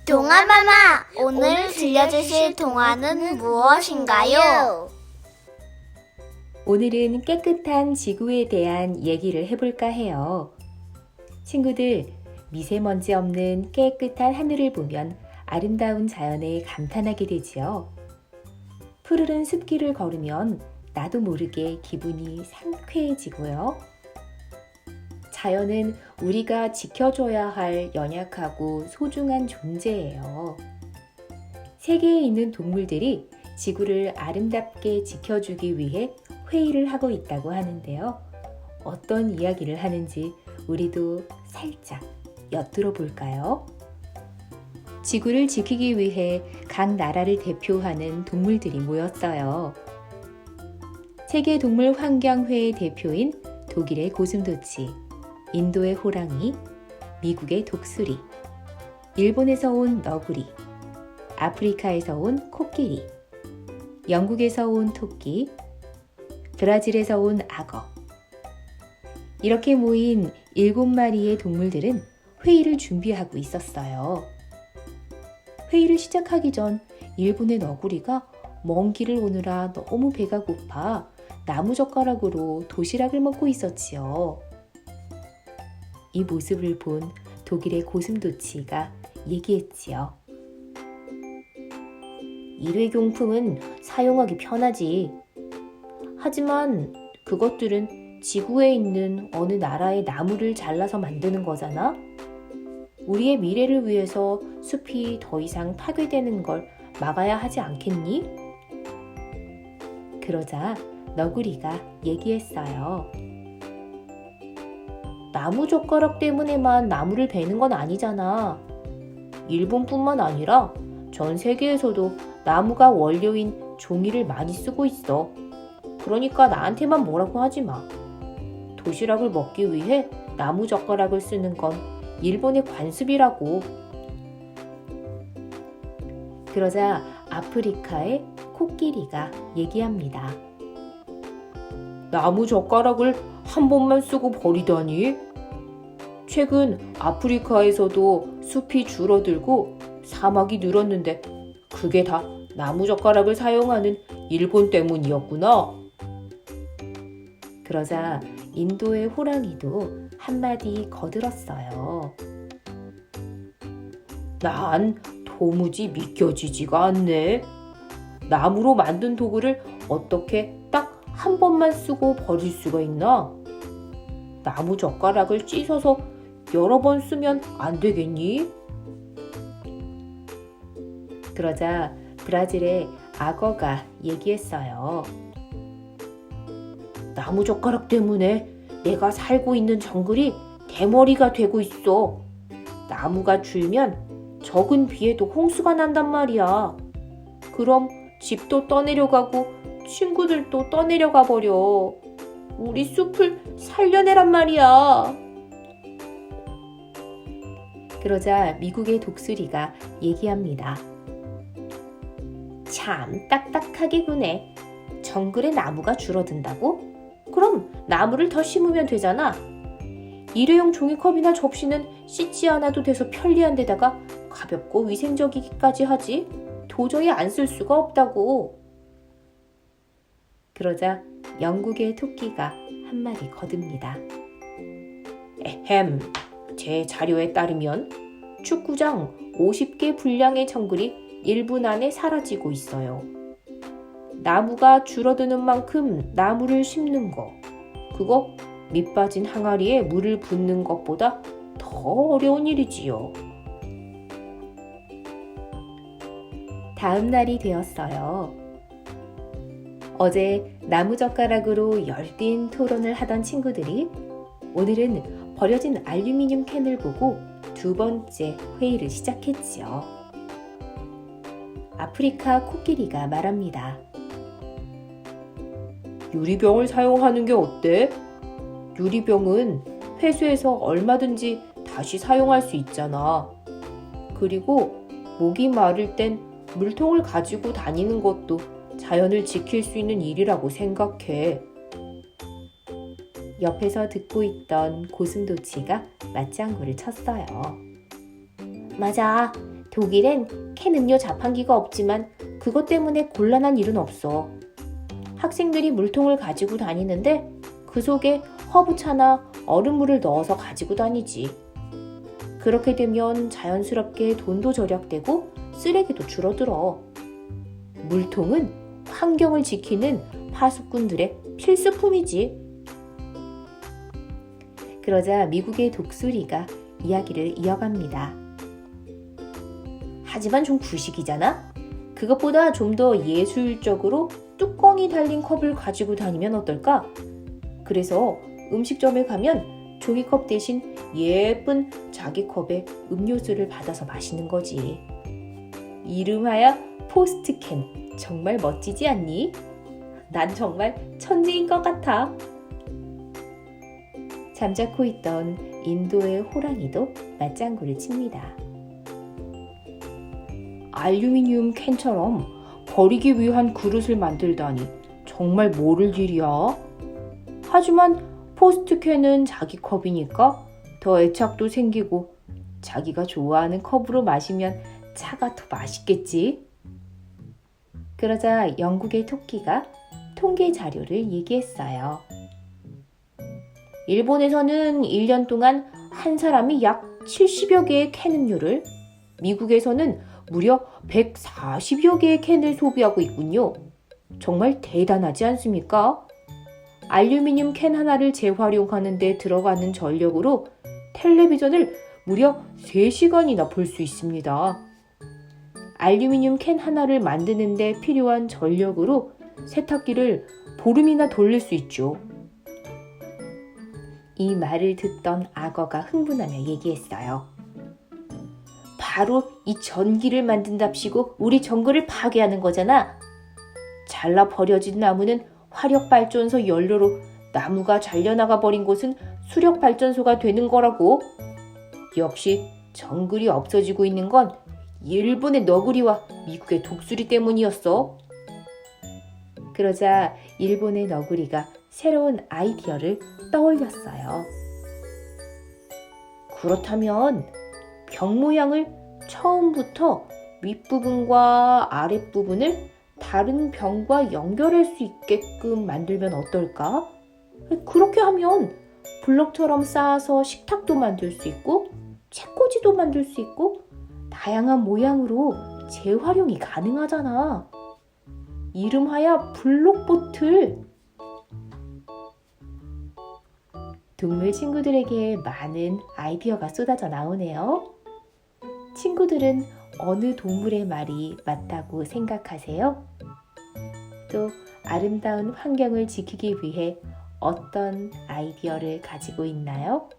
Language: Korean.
동아마마, 오늘 들려주실 동화는 무엇인가요? 오늘은 깨끗한 지구에 대한 얘기를 해볼까 해요. 친구들, 미세먼지 없는 깨끗한 하늘을 보면 아름다운 자연에 감탄하게 되지요. 푸르른 숲길을 걸으면 나도 모르게 기분이 상쾌해지고요. 자연은 우리가 지켜줘야 할 연약하고 소중한 존재예요. 세계에 있는 동물들이 지구를 아름답게 지켜주기 위해 회의를 하고 있다고 하는데요. 어떤 이야기를 하는지 우리도 살짝 엿들어 볼까요? 지구를 지키기 위해 각 나라를 대표하는 동물들이 모였어요. 세계동물환경회의 대표인 독일의 고슴도치, 인도의 호랑이, 미국의 독수리, 일본에서 온 너구리, 아프리카에서 온 코끼리, 영국에서 온 토끼, 브라질에서 온 악어. 이렇게 모인 7마리의 동물들은 회의를 준비하고 있었어요. 회의를 시작하기 전 일본의 너구리가 먼 길을 오느라 너무 배가 고파 나무젓가락으로 도시락을 먹고 있었지요. 이 모습을 본 독일의 고슴도치가 얘기했지요. 일회용품은 사용하기 편하지. 하지만 그것들은 지구에 있는 어느 나라의 나무를 잘라서 만드는 거잖아? 우리의 미래를 위해서 숲이 더 이상 파괴되는 걸 막아야 하지 않겠니? 그러자 너구리가 얘기했어요. 나무젓가락 때문에만 나무를 베는 건 아니잖아. 일본뿐만 아니라 전 세계에서도 나무가 원료인 종이를 많이 쓰고 있어. 그러니까 나한테만 뭐라고 하지 마. 도시락을 먹기 위해 나무젓가락을 쓰는 건 일본의 관습이라고. 그러자 아프리카의 코끼리가 얘기합니다. 나무젓가락을 한 번만 쓰고 버리다니? 최근 아프리카에서도 숲이 줄어들고 사막이 늘었는데 그게 다 나무젓가락을 사용하는 일본 때문이었구나. 그러자 인도의 호랑이도 한마디 거들었어요. 난 도무지 믿겨지지가 않네. 나무로 만든 도구를 어떻게 딱 한 번만 쓰고 버릴 수가 있나? 나무젓가락을 찢어서 여러 번 쓰면 안 되겠니? 그러자 브라질의 악어가 얘기했어요. 나무젓가락 때문에 내가 살고 있는 정글이 대머리가 되고 있어. 나무가 줄면 적은 비에도 홍수가 난단 말이야. 그럼 집도 떠내려가고 친구들도 떠내려가 버려. 우리 숲을 살려내란 말이야. 그러자 미국의 독수리가 얘기합니다. 참 딱딱하게 구네. 정글에 나무가 줄어든다고? 그럼 나무를 더 심으면 되잖아. 일회용 종이컵이나 접시는 씻지 않아도 돼서 편리한 데다가 가볍고 위생적이기까지 하지. 도저히 안 쓸 수가 없다고. 그러자 영국의 토끼가 한마디 거듭니다. 에헴, 제 자료에 따르면 축구장 50개 분량의 정글이 1분 안에 사라지고 있어요. 나무가 줄어드는 만큼 나무를 심는 거, 그거 밑 빠진 항아리에 물을 붓는 것보다 더 어려운 일이지요. 다음 날이 되었어요. 어제 나무젓가락으로 열띤 토론을 하던 친구들이 오늘은 버려진 알루미늄 캔을 보고 두 번째 회의를 시작했지요. 아프리카 코끼리가 말합니다. 유리병을 사용하는 게 어때? 유리병은 회수해서 얼마든지 다시 사용할 수 있잖아. 그리고 목이 마를 땐 물통을 가지고 다니는 것도 자연을 지킬 수 있는 일이라고 생각해. 옆에서 듣고 있던 고슴도치가 맞장구를 쳤어요. 맞아. 독일엔 캔 음료 자판기가 없지만 그것 때문에 곤란한 일은 없어. 학생들이 물통을 가지고 다니는데 그 속에 허브차나 얼음물을 넣어서 가지고 다니지. 그렇게 되면 자연스럽게 돈도 절약되고 쓰레기도 줄어들어. 물통은 환경을 지키는 파수꾼들의 필수품이지. 그러자 미국의 독수리가 이야기를 이어갑니다. 하지만 좀 구식이잖아? 그것보다 좀 더 예술적으로 뚜껑이 달린 컵을 가지고 다니면 어떨까? 그래서 음식점에 가면 종이컵 대신 예쁜 자기 컵에 음료수를 받아서 마시는 거지. 이름하여 포스트캔. 정말 멋지지 않니? 난 정말 천재인 것 같아. 잠자코 있던 인도의 호랑이도 맞장구를 칩니다. 알루미늄 캔처럼 버리기 위한 그릇을 만들다니 정말 모를 일이야. 하지만 포스트캔은 자기 컵이니까 더 애착도 생기고 자기가 좋아하는 컵으로 마시면 차가 더 맛있겠지. 그러자 영국의 토끼가 통계 자료를 얘기했어요. 일본에서는 1년 동안 한 사람이 약 70여 개의 캔 음료를, 미국에서는 무려 140여 개의 캔을 소비하고 있군요. 정말 대단하지 않습니까? 알루미늄 캔 하나를 재활용하는 데 들어가는 전력으로 텔레비전을 무려 3시간이나 볼 수 있습니다. 알루미늄 캔 하나를 만드는 데 필요한 전력으로 세탁기를 보름이나 돌릴 수 있죠. 이 말을 듣던 악어가 흥분하며 얘기했어요. 바로 이 전기를 만든답시고 우리 정글을 파괴하는 거잖아. 잘라 버려진 나무는 화력발전소 연료로, 나무가 잘려나가 버린 곳은 수력발전소가 되는 거라고. 역시 정글이 없어지고 있는 건 일본의 너구리와 미국의 독수리 때문이었어. 그러자 일본의 너구리가 새로운 아이디어를 떠올렸어요. 그렇다면 병 모양을 처음부터 윗부분과 아랫부분을 다른 병과 연결할 수 있게끔 만들면 어떨까? 그렇게 하면 블럭처럼 쌓아서 식탁도 만들 수 있고 책꽂이도 만들 수 있고 다양한 모양으로 재활용이 가능하잖아. 이름하여 블록보틀. 동물 친구들에게 많은 아이디어가 쏟아져 나오네요. 친구들은 어느 동물의 말이 맞다고 생각하세요? 또 아름다운 환경을 지키기 위해 어떤 아이디어를 가지고 있나요?